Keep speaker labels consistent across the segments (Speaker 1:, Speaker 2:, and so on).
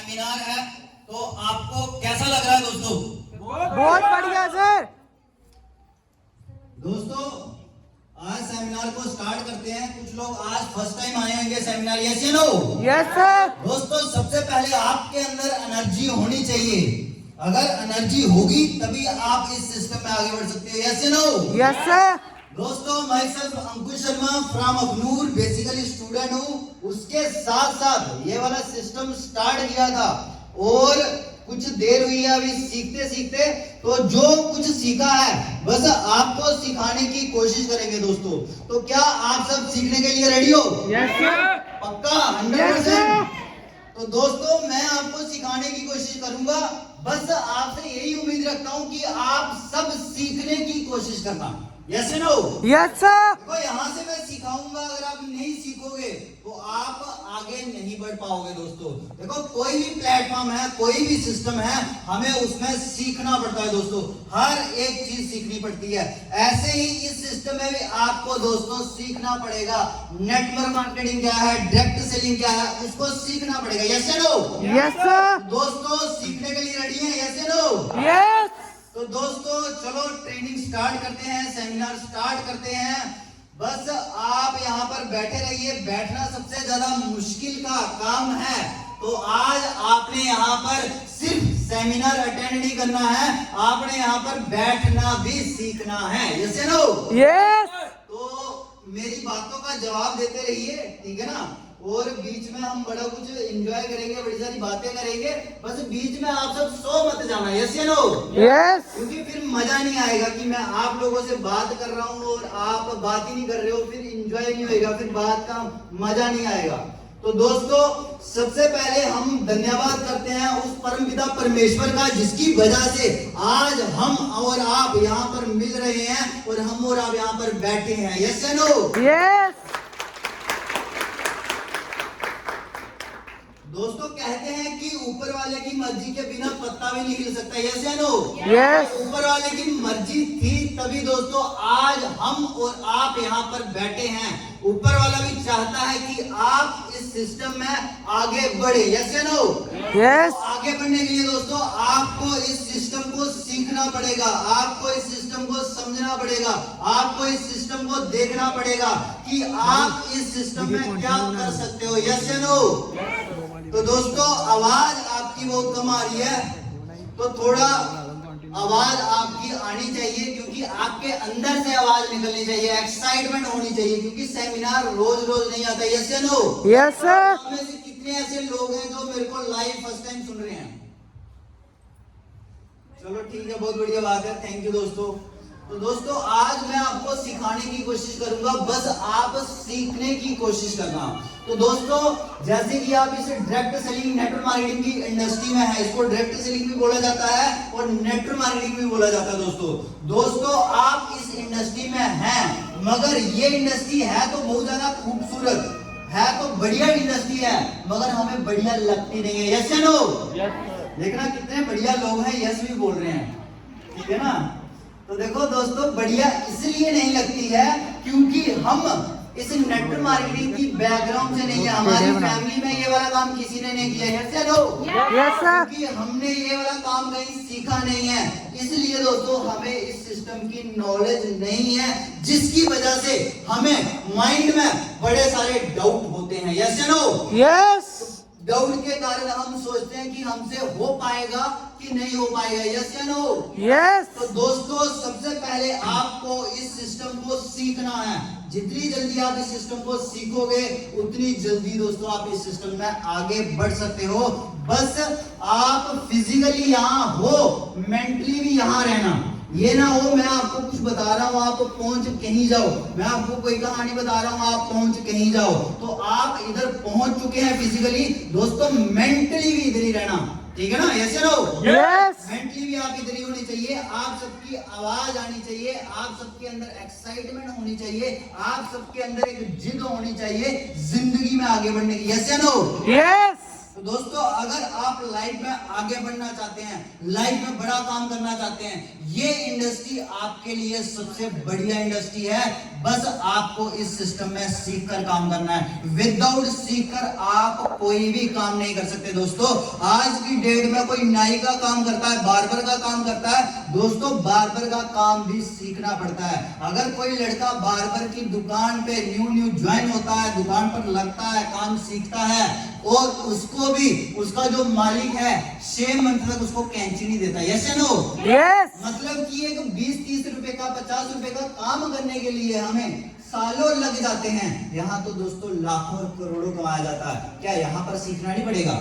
Speaker 1: Seminar है, तो आपको कैसा लग रहा है दोस्तों?
Speaker 2: बहुत बढ़िया सर।
Speaker 1: दोस्तों आज सेमिनार को स्टार्ट करते हैं। कुछ लोग आज फर्स्ट टाइम आए होंगे सेमिनार, यस या नो?
Speaker 2: Yes sir.
Speaker 1: दोस्तों सबसे पहले आपके अंदर एनर्जी होनी चाहिए। अगर एनर्जी होगी तभी आप इस सिस्टम में आगे बढ़ सकते हो, यस या नो?
Speaker 2: Yes sir.
Speaker 1: दोस्तों myself Ankush Sharma from Akhnoor, basically student हूँ। उसके साथ साथ ये वाला सिस्टम स्टार्ट किया था और कुछ देर हुई है अभी सीखते सीखते। तो जो कुछ सीखा है बस आपको सिखाने की कोशिश करेंगे दोस्तों। तो क्या आप सब सीखने के लिए रेडी हो?
Speaker 2: Yes sir.
Speaker 1: पक्का 100%? तो दोस्तों मैं आपको सिखाने की कोशिश करूंगा। बस आपसे यही उम्मीद रखता हूं कि आप सब सीखने की कोशिश करना, यस नो?
Speaker 2: Yes sir.
Speaker 1: देखो यहाँ से मैं सिखाऊंगा, अगर आप नहीं सीखोगे तो आप आगे नहीं बढ़ पाओगे दोस्तों। देखो कोई भी प्लेटफॉर्म है, कोई भी सिस्टम है, हमें उसमें सीखना पड़ता है दोस्तों। हर एक चीज सीखनी पड़ती है। ऐसे ही इस सिस्टम में भी आपको दोस्तों सीखना पड़ेगा। नेटवर्क मार्केटिंग क्या है, डायरेक्ट सेलिंग क्या है, उसको सीखना पड़ेगा, यस नो?
Speaker 2: Yes sir.
Speaker 1: दोस्तों सीखने के लिए रेडी है, यस नो?
Speaker 2: यस।
Speaker 1: तो दोस्तों चलो ट्रेनिंग स्टार्ट करते हैं, सेमिनार स्टार्ट करते हैं। बस आप यहाँ पर बैठे रहिए। बैठना सबसे ज्यादा मुश्किल का काम है। तो आज आपने यहाँ पर सिर्फ सेमिनार अटेंड नहीं करना है, आपने यहाँ पर बैठना भी सीखना है, यस नो?
Speaker 2: यस।
Speaker 1: तो मेरी बातों का जवाब देते रहिए, ठीक है ना? और बीच में हम बड़ा कुछ एंजॉय करेंगे, बड़ी सारी बातें करेंगे। बस बीच में आप सब सो मत जाना, यस या नो?
Speaker 2: यस।
Speaker 1: क्योंकि फिर मजा नहीं आएगा कि मैं आप लोगों से बात कर रहा हूँ और आप बात ही नहीं कर रहे हो, फिर एंजॉय नहीं होएगा, फिर बात का मजा नहीं आएगा। तो दोस्तों सबसे पहले हम धन्यवाद करते हैं उस परमपिता परमेश्वर का, जिसकी वजह से आज हम और आप यहाँ पर मिल रहे हैं और हम और आप यहाँ पर बैठे हैं, यस या नो?
Speaker 2: यस।
Speaker 1: दोस्तों कहते हैं कि ऊपर वाले की मर्जी के बिना पत्ता भी नहीं हिल सकता, यस या नो?
Speaker 2: यस।
Speaker 1: ऊपर वाले की मर्जी थी तभी दोस्तों आज हम और आप यहाँ पर बैठे हैं। ऊपर वाला भी चाहता है कि आप इस सिस्टम में आगे बढ़े, यस या नो?
Speaker 2: यस।
Speaker 1: तो आगे बढ़ने के लिए दोस्तों आपको इस सिस्टम को सीखना पड़ेगा, आपको इस सिस्टम को समझना पड़ेगा, आपको इस सिस्टम को देखना पड़ेगा कि आप इस सिस्टम में क्या कर सकते हो, यस या नो? तो दोस्तों आवाज आपकी बहुत कम आ रही है, तो थोड़ा आवाज आपकी आनी चाहिए, क्योंकि आपके अंदर से आवाज निकलनी चाहिए, एक्साइटमेंट होनी चाहिए, क्योंकि सेमिनार रोज रोज नहीं आता, यस या नो?
Speaker 2: Yes sir.
Speaker 1: आप में से कितने ऐसे लोग हैं जो मेरे को लाइव फर्स्ट टाइम सुन रहे हैं? चलो ठीक है, बहुत बढ़िया बात है, थैंक यू दोस्तों। तो दोस्तों आज मैं आपको सिखाने की कोशिश करूंगा, बस आप सीखने की कोशिश करना। तो दोस्तों जैसे कि आप इसे डायरेक्ट सेलिंग नेटवर्क मार्केटिंग की इंडस्ट्री में है, इसको डायरेक्ट सेलिंग भी बोला जाता है और नेटवर्क मार्केटिंग भी बोला जाता है दोस्तों आप इस इंडस्ट्री में हैं, मगर ये इंडस्ट्री है तो बहुत ज्यादा खूबसूरत है, तो बढ़िया इंडस्ट्री है, मगर हमें बढ़िया लगती नहीं है, यस या नो? देखना कितने बढ़िया लोग हैं, यस भी बोल रहे हैं, ठीक है ना? तो देखो दोस्तों बढ़िया इसलिए नहीं लगती है क्योंकि हम इस नेटवर्क मार्केटिंग की बैकग्राउंड से नहीं है, हमारी फैमिली में ये वाला काम किसी ने नहीं किया है, यस या नो?
Speaker 2: Yes sir.
Speaker 1: क्योंकि हमने ये वाला काम कहीं सीखा नहीं है, इसलिए दोस्तों हमें इस सिस्टम की नॉलेज नहीं है, जिसकी वजह से हमें माइंड में बड़े सारे डाउट होते हैं, यस या नो?
Speaker 2: यस।
Speaker 1: डाउट के कारण हम सोचते हैं कि हमसे हो पाएगा कि नहीं हो पाएगा, यस या नो?
Speaker 2: यस।
Speaker 1: तो दोस्तों सबसे पहले आपको इस सिस्टम को सीखना है। जितनी जल्दी आप इस सिस्टम को सीखोगे उतनी जल्दी दोस्तों आप इस सिस्टम में आगे बढ़ सकते हो। बस आप फिजिकली यहाँ हो, मेंटली भी यहाँ रहना। ये ना हो मैं आपको कुछ बता रहा हूँ आप पहुंच कहीं जाओ, मैं आपको कोई कहानी बता रहा हूँ आप पहुंच कहीं जाओ, तो आप इधर पहुंच चुके हैं फिजिकली, दोस्तों मेंटली भी इधर ही रहना, ठीक है ना? यस या नो?
Speaker 2: यस।
Speaker 1: मेंटली भी आप इधर ही होनी चाहिए, आप सबकी आवाज आनी चाहिए, आप सबके अंदर एक्साइटमेंट होनी चाहिए, आप सबके अंदर एक जिद होनी चाहिए जिंदगी में आगे बढ़ने की, यस या नो?
Speaker 2: यस।
Speaker 1: तो दोस्तों अगर आप लाइफ में आगे बढ़ना चाहते हैं, लाइफ में बड़ा काम करना चाहते हैं, ये इंडस्ट्री आपके लिए सबसे बढ़िया इंडस्ट्री है। बस आपको इस सिस्टम में सीखकर काम करना है। विदाउट सीखकर आप कोई भी काम नहीं कर सकते। दोस्तों आज की डेट में कोई नाई का काम करता है, बार्बर का काम करता है, दोस्तों बार्बर का काम भी सीखना पड़ता है। अगर कोई लड़का बार्बर की दुकान पे न्यू ज्वाइन होता है, दुकान पर लगता है, काम सीखता है और उसको भी उसका जो मालिक है 6 मंथ तक उसको कैंची नहीं देता, यस या नो?
Speaker 2: यस।
Speaker 1: मतलब कि एक 20-30 रुपए का 50 रुपए का काम करने के लिए हमें सालों लग जाते हैं। यहाँ तो दोस्तों लाखों और करोड़ों कमाया जाता है। क्या यहाँ पर सीखना नहीं पड़ेगा?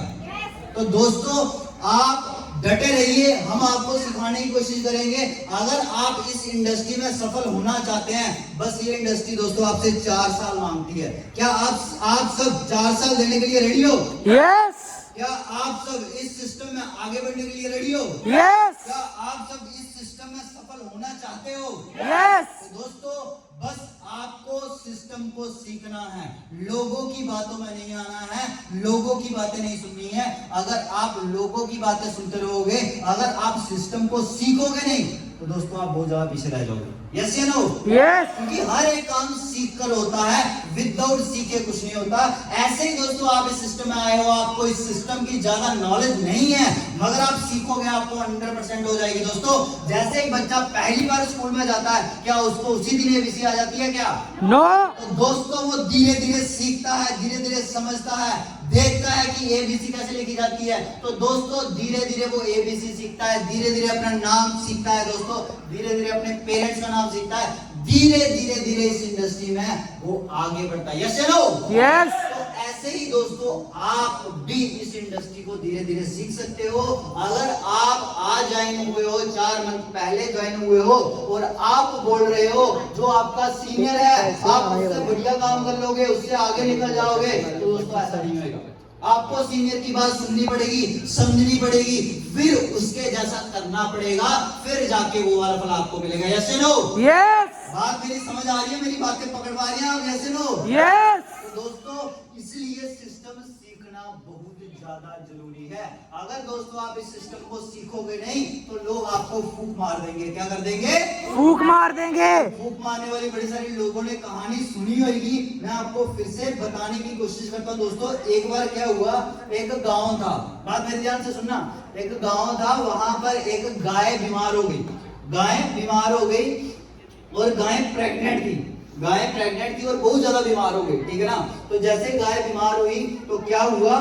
Speaker 1: तो दोस्तों आप डटे रहिए, हम आपको सिखाने की कोशिश करेंगे। अगर आप इस इंडस्ट्री में सफल होना चाहते हैं, बस ये इंडस्ट्री दोस्तों आपसे 4 साल मांगती है। क्या आप सब 4 साल देने के लिए रेडी हो?
Speaker 2: यस।
Speaker 1: क्या आप सब इस सिस्टम में आगे बढ़ने के लिए रेडी हो?
Speaker 2: यस।
Speaker 1: क्या आप सब इस सिस्टम में सफल होना चाहते हो?
Speaker 2: यस।
Speaker 1: तो दोस्तों बस आपको सिस्टम को सीखना है, लोगों की बातों में नहीं आना है, लोगों की बातें नहीं सुननी है। अगर आप लोगों की बातें सुनते रहोगे, अगर आप सिस्टम को सीखोगे नहीं, तो दोस्तों आप बहुत ज्यादा पीछे रह जाओगे। यस या नो?
Speaker 2: यस।
Speaker 1: क्योंकि हर एक काम सीख कर होता है, विदाउट सीखे कुछ नहीं होता। ऐसे ही दोस्तों आप इस सिस्टम में आए हो, आपको इस सिस्टम की ज्यादा नॉलेज नहीं है, मगर आप सीखोगे आपको 100% हो जाएगी। दोस्तों जैसे ही बच्चा पहली बार स्कूल में जाता है, क्या उसको उसी दिन एबीसी आ जाती है क्या?
Speaker 2: नो।
Speaker 1: तो दोस्तों वो धीरे धीरे सीखता है, धीरे धीरे समझता है, देखता है कि एबीसी कैसे लिखी जाती है। तो दोस्तों धीरे धीरे वो एबीसी सीखता है, धीरे धीरे अपना नाम सीखता है, दोस्तों धीरे धीरे अपने पेरेंट्स का नाम सीखता है, धीरे धीरे इस इंडस्ट्री में वो आगे बढ़ता है। यस या नो?
Speaker 2: यस।
Speaker 1: तो ऐसे ही दोस्तों आप भी इस इंडस्ट्री को धीरे धीरे सीख सकते हो। अगर आप आज ज्वाइन हुए हो, 4 मंथ पहले ज्वाइन हुए हो और आप बोल रहे हो जो आपका सीनियर है आप उससे बढ़िया काम कर लोगे, उससे आगे निकल जाओगे, तो दोस्तों ऐसा नहीं होगा। आपको सीनियर की बात सुननी पड़ेगी, समझनी पड़ेगी, फिर उसके जैसा करना पड़ेगा, फिर जाके वो वाला फल आपको मिलेगा। यस या नो?
Speaker 2: यस।
Speaker 1: बात मेरी समझ आ रही है? मेरी बातें पकड़ पा रही हैं आप? यस या नो?
Speaker 2: यस।
Speaker 1: तो दोस्तों इसलिए सिस्टम सीखना बहुत ज्यादा जरूरी है। अगर दोस्तों आप इस सिस्टम को सीखोगे नहीं तो लोग आपको फूक मार देंगे। क्या कर देंगे?
Speaker 2: फूक मार देंगे।
Speaker 1: फूक मारने वाली बड़ी सारी लोगों ने कहानी सुनी होगी, मैं आपको फिर से बताने की कोशिश करता हूँ। दोस्तों एक बार क्या हुआ, एक गांव था, बात मेरे ध्यान से सुनना। एक गांव था, वहां पर एक गाय बीमार हो गई। गाय बीमार हो गई और गाय प्रेग्नेंट थी। गाय प्रेग्नेंट थी और बहुत ज्यादा बीमार हो गई, ठीक है ना? तो जैसे गाय बीमार हुई तो क्या हुआ,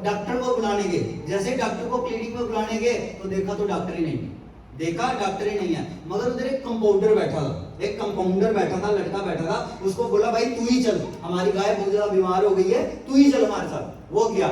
Speaker 1: डॉक्टर को बुलाने गए। जैसे डॉक्टर को क्लिनिक में बुलाने गए तो देखा तो डॉक्टर ही नहीं, देखा डॉक्टर ही नहीं है, मगर उधर एक कंपाउंडर बैठा था, एक कंपाउंडर बैठा था, लड़का बैठा था। उसको बोला भाई तू ही चल, हमारी गाय बहुत ज्यादा बीमार हो गई है, तू ही चल हमारे साथ। वो गया,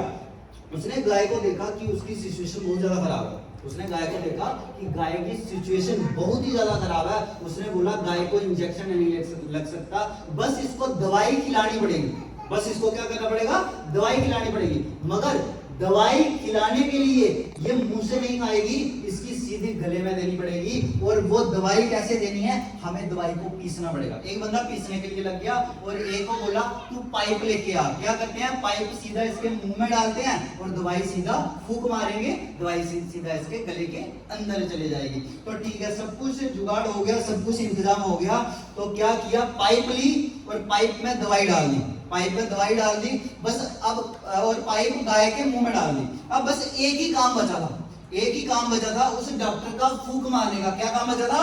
Speaker 1: उसने गाय को देखा कि उसकी सिचुएशन बहुत ज्यादा खराब है। उसने गाय को देखा कि गाय की सिचुएशन बहुत ही ज्यादा खराब है। उसने बोला गाय को इंजेक्शन नहीं लग सकता, बस इसको दवाई खिलानी पड़ेगी, बस इसको क्या करना पड़ेगा, दवाई खिलानी पड़ेगी। मगर दवाई खिलाने के लिए ये मुंह से नहीं खाएगी, इसकी सीधी गले में देनी पड़ेगी। और वो दवाई कैसे देनी है, हमें दवाई को पीसना पड़ेगा। एक बंदा पीसने के लिए लग गया और एक को बोला तू पाइप लेके आ। क्या करते हैं, पाइप सीधा इसके मुंह में डालते हैं और दवाई सीधा फूंक मारेंगे, दवाई सीधा इसके गले के अंदर चले जाएगी। तो ठीक है, सब कुछ जुगाड़ हो गया, सब कुछ इंतजाम हो गया। तो क्या किया, पाइप ली और पाइप में दवाई डाल दी, पाइप में दवाई डाल दी बस। अब और पाइप गाय के मुंह में डाल दी। अब बस एक ही काम बचा था, एक ही काम बचा था उस डॉक्टर का, फूंक मारने का। क्या काम बचा था,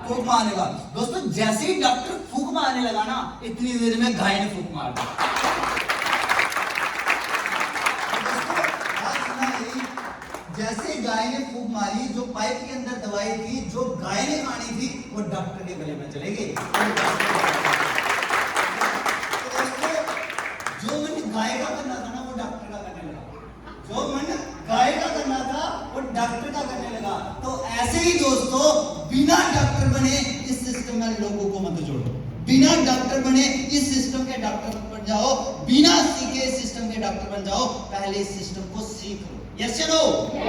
Speaker 1: फूंक मारने का। दोस्तों जैसे ही डॉक्टर फूंक मारने लगा ना, इतनी देर में गाय ने फूंक मार दी। जैसे गाय ने फूंक मारी, जो पाइप के अंदर दवाई थी जो गाय ने खानी थी वो डॉक्टर के गले में चले गई। जो मन गाय का करना था ना वो डॉक्टर का करने लगा, जो मन गाय का करना था वो डॉक्टर का करने लगा। तो ऐसे ही दोस्तों बिना डॉक्टर बने इस सिस्टम में लोगों को मत जोड़ो, बिना डॉक्टर बने इस सिस्टम के डॉक्टर बन जाओ, बिना सीखे इस सिस्टम के डॉक्टर बन जाओ। पहले इस सिस्टम को सीख लो। यस या नो?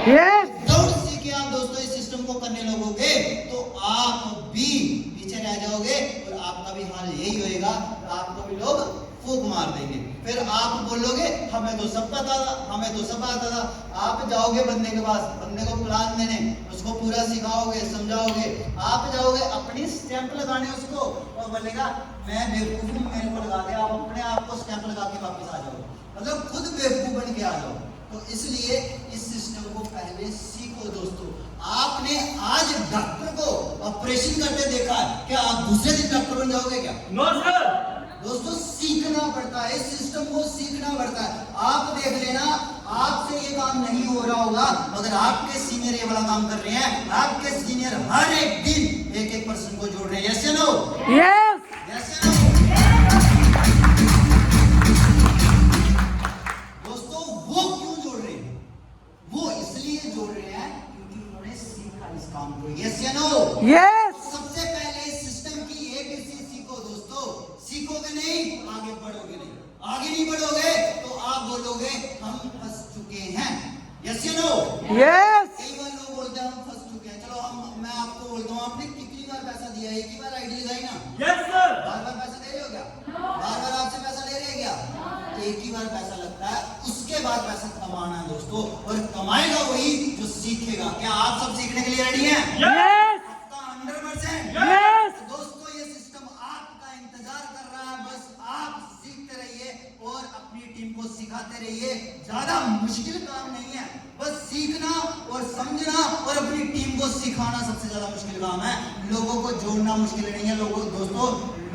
Speaker 2: यस।
Speaker 1: दौड़ सीखे आप दोस्तों इस सिस्टम को करने लगोगे तो आप भी पीछे रह जाओगे और आपका भी हाल यही होएगा, आपको भी लोग फूक मार देंगे। फिर आप बोलोगे हमें तो सब पता था, हमें तो सब आता था। आप जाओगे बंदे के पास, बंदे को प्लान देने, उसको पूरा सिखाओगे, समझाओगे। आप जाओगे अपनी स्टैंप लगाने उसको, और बोलेगा मैं बेवकूफ हूँ, मेरे को लगा दे। आप अपने आप को स्टैंप लगा के वापस आ जाओ, मतलब खुद बेवकूफ बन के आ जाओ। तो इसलिए इस सिस्टम को पहले सीखो दोस्तों। आपने आज डॉक्टर को ऑपरेशन करते देखा है, क्या आप दूसरे दिन डॉक्टर बन जाओगे क्या?
Speaker 3: No sir.
Speaker 1: दोस्तों सीखना पड़ता है, इस सिस्टम को सीखना पड़ता है। आप देख लेना, आपसे ये काम नहीं हो रहा होगा मगर आपके सीनियर ये वाला काम कर रहे हैं। आपके सीनियर हर एक दिन एक एक पर्सन को जोड़ रहे हैं। यस या नो?
Speaker 2: यस।
Speaker 1: यस या नो? दोस्तों वो क्यों जोड़ रहे हैं? वो इसलिए जोड़ रहे हैं क्योंकि उन्होंने सीखा इस काम को। यस या नो?
Speaker 2: यस।
Speaker 1: सबसे पहले इस सिस्टम की एबीसी सीखो दोस्तों। सीखोगे नहीं आगे बढ़ोगे नहीं, आगे नहीं बढ़ोगे तो आप बोलोगे हम फंस चुके हैं। यस या नो?
Speaker 2: यस।
Speaker 1: कई बार लोग बोलते हैं हम फंस चुके हैं। चलो मैं आपको बोलता हूँ, आपने कितनी बार पैसा दिया? एक ही बार आईडी लगाई ना?
Speaker 3: Yes sir.
Speaker 1: बार बार पैसा दे रहे हो क्या? बार बार आपसे पैसा ले रहे हैं क्या? एक ही बार पैसा लगता है, उसके बाद पैसा कमाना है दोस्तों, और कमाएगा वही जो सीखेगा। क्या आप सब सीखने के लिए रेडी हैं?
Speaker 2: यस।
Speaker 1: 100%?
Speaker 2: यस।
Speaker 1: दोस्तों ये सिस्टम आपका इंतजार कर रहा है। बस आप सीखते रहिए और अपनी टीम को सिखाते रहिए। ज्यादा मुश्किल काम नहीं है, बस सीखना और समझना और अपनी टीम को सिखाना सबसे ज्यादा मुश्किल काम है। लोगों को जोड़ना मुश्किल नहीं है। लोगों दोस्तों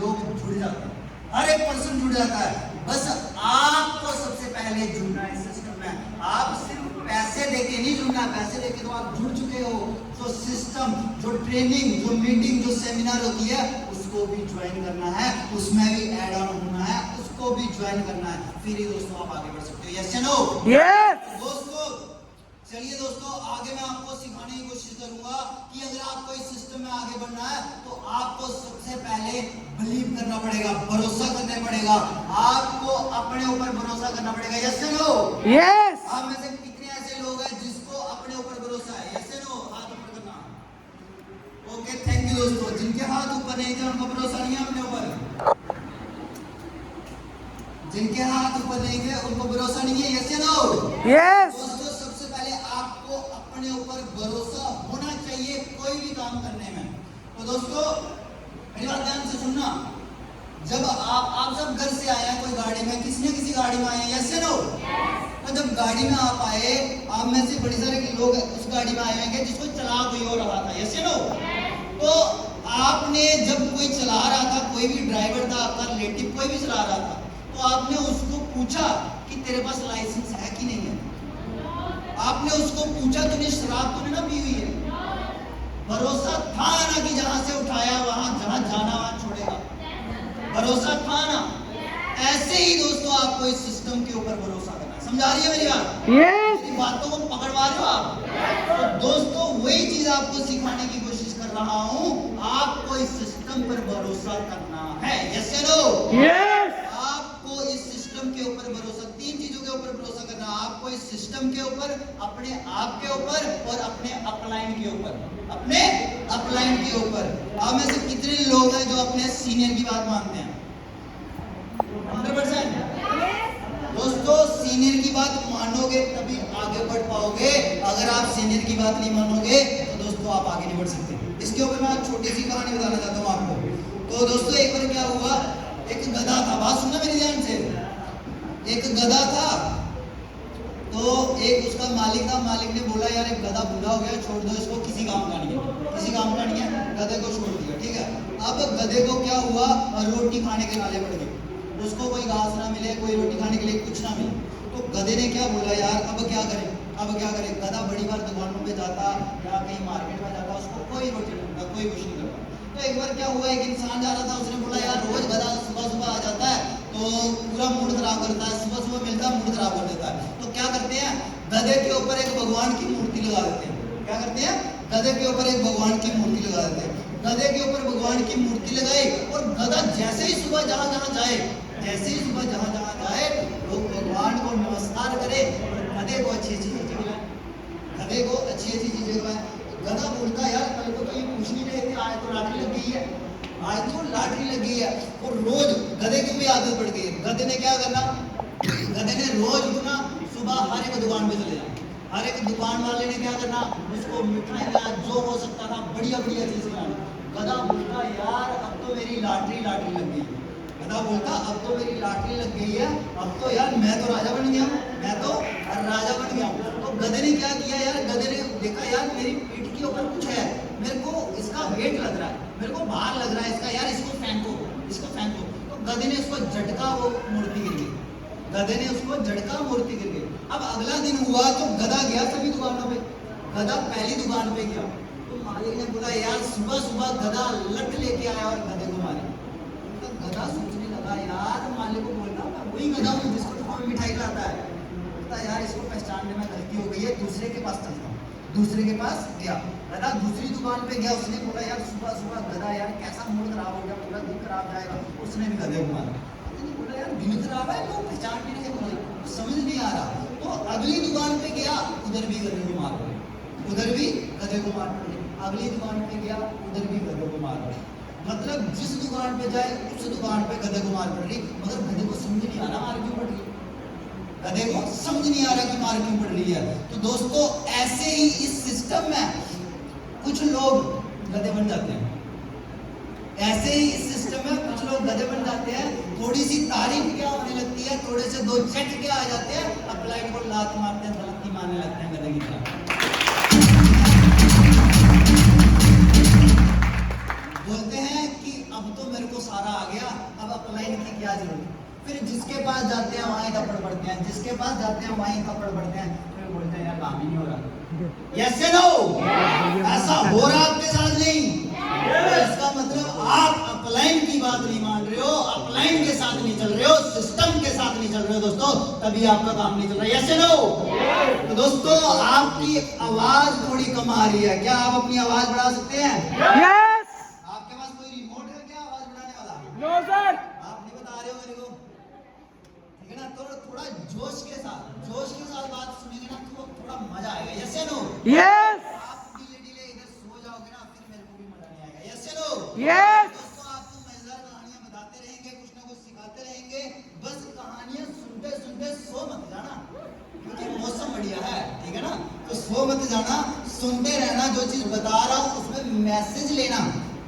Speaker 1: लोग जुड़ जाते हैं, हर एक पर्सन जुड़ जाता है। बस आपको सबसे पहले जुड़ना है इस सिस्टम में। आप सिर्फ पैसे देके नहीं जुड़ना, पैसे देके तो आप जुड़ चुके हो। जो सिस्टम, जो ट्रेनिंग, जो मीटिंग, जो सेमिनार होती है उसको भी ज्वाइन करना है, उसमें भी ऐड ऑन होना है, उसको भी ज्वाइन करना है। फिर ही दोस्तों आप आगे बढ़ सकते हो। यस या नो?
Speaker 2: यस।
Speaker 1: दोस्तों चलिए दोस्तों, आगे मैं आपको सिखाने की कोशिश करूंगा कि अगर आपको इस सिस्टम में आगे बढ़ना है तो आपको सबसे पहले बिलीव करना पड़ेगा, भरोसा करना पड़ेगा। आपको अपने ऊपर भरोसा करना पड़ेगा। यस या नो?
Speaker 2: यस।
Speaker 1: आप में से कितने ऐसे लोग हैं जिसको अपने ऊपर भरोसा है? यस या नो? हाथ ऊपर करना। ओके, थैंक यू दोस्तों। जिनके हाथ ऊपर नहीं थे उनको भरोसा नहीं है अपने ऊपर। जिनके हाथ ऊपर नहीं थे उनको भरोसा नहीं है। यस या नो?
Speaker 2: यस।
Speaker 1: दोस्तों सबसे पहले आपको अपने ऊपर भरोसा होना चाहिए कोई भी काम करने में। तो दोस्तों मेरी बात ध्यान से सुनना। जब आप सब घर से आए हैं कोई गाड़ी में, किसी न किसी गाड़ी में आए हैं। यस या नो? तो जब गाड़ी में आप आए, आप में से बड़ी सारे लोग उस गाड़ी में आए होंगे जिसको चला कोई और रहा था। यस या नो? तो आपने जब कोई चला रहा था, कोई भी ड्राइवर था आपका रिलेटिव, कोई भी चला रहा था, तो आपने उसको पूछा कि तेरे पास लाइसेंस है कि नहीं है? आपने उसको पूछा तूने शराब तो नहीं ना पी हुई है? भरोसा था ना कि जहां से उठाया वहां, जहां जाना वहां छोड़ेगा? भरोसा था ना? ऐसे ही दोस्तों आपको इस सिस्टम के ऊपर भरोसा करना है। समझा रही है मेरी बात?
Speaker 2: यस।
Speaker 1: मेरी बातों को पकड़वा रहे हो आप? तो दोस्तों वही चीज आपको सिखाने की कोशिश कर रहा हूं। आपको इस सिस्टम पर भरोसा करना है। यस या नो?
Speaker 2: यस।
Speaker 1: आपको इस सिस्टम के ऊपर भरोसा, तीन चीजों के ऊपर भरोसा करना है आपको। इस सिस्टम के ऊपर, अपने आप के ऊपर और अपने अपलाइन के ऊपर। अपने अपलाइन के ऊपर। आप में से कितने लोग हैं जो अपने सीनियर की बात मानते हैं? 100%? दोस्तों सीनियर की बात मानोगे तभी आगे बढ़ पाओगे। अगर आप सीनियर की बात नहीं मानोगे तो दोस्तों आप आगे नहीं बढ़ सकते। इसके ऊपर मैं छोटी सी कहानी बताना चाहता हूँ आपको। तो दोस्तों एक बार क्या हुआ, एक गधा था। बात सुनना मेरी ध्यान से। एक गधा था, तो एक उसका मालिक था। मालिक ने बोला यार एक गधा बूढ़ा हो गया, छोड़ दो इसको, किसी काम का नहीं है, किसी काम का नहीं है। गधे को छोड़ दिया, ठीक है। अब गधे को क्या हुआ, रोटी खाने के नाले पड़ गए। उसको कोई घास ना मिले, कोई रोटी खाने के लिए कुछ ना मिले। तो गधे ने क्या बोला यार अब क्या करें, अब क्या करें। गधा बड़ी बार दुकानों पे जाता या कहीं मार्केट में जाता, उसको कोई रोटी नहीं मिलता, कोई कुछ नहीं करता। तो एक बार क्या हुआ, एक इंसान जा रहा था, उसने बोला यार रोज गधा सुबह सुबह आ जाता है तो पूरा मूड खराब करता है, सुबह सुबह मिलता है मूड खराब कर देता है। तो क्या करते हैं, गधे के ऊपर एक भगवान की मूर्ति लगा देते हैं। क्या करते हैं, गधे के ऊपर एक भगवान की मूर्ति लगा देते हैं। गधे के ऊपर भगवान की मूर्ति लगाई और गधा जैसे ही सुबह जहां जहां जाए, जैसे ही सुबह जहां जहां जाए, लोग भगवान को नमस्कार करे और गधे को अच्छी अच्छी चीजें खिलाए, गधे को अच्छी अच्छी चीजें खिलाए। गधा बोलता यार कल को तो ये पूछ नहीं रहे थे, आज तो रात्रि लग गई है, आज तो लॉटरी लगी है। और रोज गधे की भी आदत पड़ गई है। गधे ने क्या करना, गधे ने रोज उठना, सुबह हर एक दुकान पे चले जाना। हर एक दुकान वाले ने क्या करना, उसको मिठाइयाँ जो हो सकता था बढ़िया बढ़िया चीज खिलाना। गधा बोलता यार अब तो मेरी लॉटरी लॉटरी लग गई। गधा बोलता अब तो मेरी लॉटरी लग गई है, अब तो यार मैं तो राजा बन गया हूँ, मैं तो राजा बन गया हूँ। तो गधे ने क्या किया यार, गधे ने देखा यार मेरी पीठ के ऊपर कुछ है, मेरे को इसका वेट लग रहा है, मेरे को भार लग रहा है इसका, यार इसको फेंको, इसको फेंको। तो गधे ने उसको झटका, वो मूर्ति गिर गई। गधे ने उसको झटका, मूर्ति गिर गई। अब अगला दिन हुआ तो गधा गया सभी दुकानों पे। गधा पहली दुकान पे गया तो मालिक ने बोला यार सुबह सुबह गधा लट लेके आया और गधे को मारा। तो गधा सोचने लगा यार मालिक को बोलना मैं वही गधा हूँ जिसको तुम्हें मिठाई लाता है। बोलता यार इसको पहचानने में गलती हो गई है, दूसरे के पास चलता हूँ। दूसरे के पास गया, गधा दूसरी दुकान पे गया। उसने बोला यार सुबह सुबह गधा यार कैसा मूड खराब हो गया, पूरा दिन खराब जाएगा। उसने भी गधे को मारा। उसने बोला यार दिन खराब है, लोग पहचान भी नहीं मुझे, समझ नहीं आ रहा। तो अगली दुकान पे गया, उधर भी गधे को मार पड़े, उधर भी गधे को मार पड़े। अगली दुकान पे गया, उधर भी गधे को मार पड़े। मतलब जिस दुकान पे जाए उस दुकान पे गधे को मार पड़ रही, मगर गधे को समझ नहीं आ रहा मार क्यों पड़ रही, गधे को समझ नहीं आ रहा कि मार क्यों पड़ रही है। तो दोस्तों ऐसे ही इस सिस्टम में कुछ लोग गधे बन जाते हैं। ऐसे ही इस सिस्टम में कुछ लोग गधे बन जाते हैं। थोड़ी सी तारीफ क्या होने लगती है, थोड़े से दो झट क्या आ जाते हैं, अपलाइट को लात मारते हैं, गलती मारने लगते हैं गधे की तरह। बोलते हैं कि अब तो मेरे को सारा आ गया, अब अपलाइन की क्या जरूरत। फिर जिसके पास जाते हैं वहीं थप्पड़ पड़ते हैं, जिसके पास जाते हैं वहीं थप्पड़ पड़ते हैं। फिर बोलते हैं यार काम ही नहीं हो रहा। यस या नो? ऐसा हो रहा आपके साथ नहीं? इसका मतलब आप अपलाइन की बात नहीं मान रहे हो, अपलाइन के साथ नहीं चल रहे हो, सिस्टम के साथ नहीं चल रहे हो दोस्तों, तभी आपका काम नहीं चल रहा। यस या नो? तो दोस्तों आपकी आवाज थोड़ी कम आ रही है, क्या आप अपनी आवाज बढ़ा सकते हैं?
Speaker 2: यस।
Speaker 1: आपके पास कोई रिमोट है क्या आवाज बढ़ाने वाला?
Speaker 2: No sir.
Speaker 1: आप नहीं बता रहे हो मेरे को, ठीक है ना? तो थोड़ा जोश के साथ बात सुनेंगे ना तो थोड़ा मजा आएगा। यस या नो?
Speaker 2: यस।
Speaker 1: आप डीले डीले इधर सो जाओगे ना, फिर मेरे को भी मजा नहीं आएगा। यस या नो?
Speaker 2: यस।
Speaker 1: दोस्तों आपको मजेदार कहानियां बताते रहेंगे, कुछ ना कुछ सिखाते रहेंगे। बस कहानियां सुनते सुनते सो मत जाना, क्योंकि मौसम बढ़िया है, ठीक है ना? तो सो मत जाना, सुनते रहना। जो चीज बता रहा हूँ उसमें मैसेज लेना,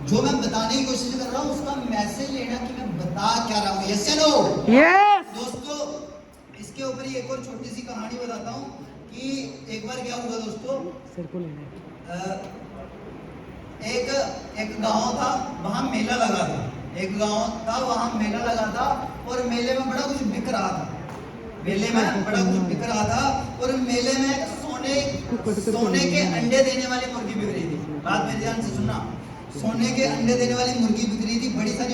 Speaker 1: जो मैं बताने की कोशिश कर रहा हूँ उसका मैसेज लेना कि मैं बता क्या रहा हूँ। यस या नो?
Speaker 2: यस।
Speaker 1: दोस्तों इसके ऊपर ही एक और छोटी सी कहानी बताता हूँ कि एक बार क्या हुआ दोस्तों,
Speaker 2: सर को लेना
Speaker 1: एक गांव था, वहां मेला लगा था। एक गांव था, वहां मेला लगा था और मेले में बड़ा कुछ बिक रहा था। मेले में बड़ा कुछ बिक रहा था और मेले में सोने के अंडे देने वाली मुर्गी बिक रही थी। बात मेरे ध्यान से सुनना, सोने के अंडे देने वाली मुर्गी बिक रही थी, बड़ी सारी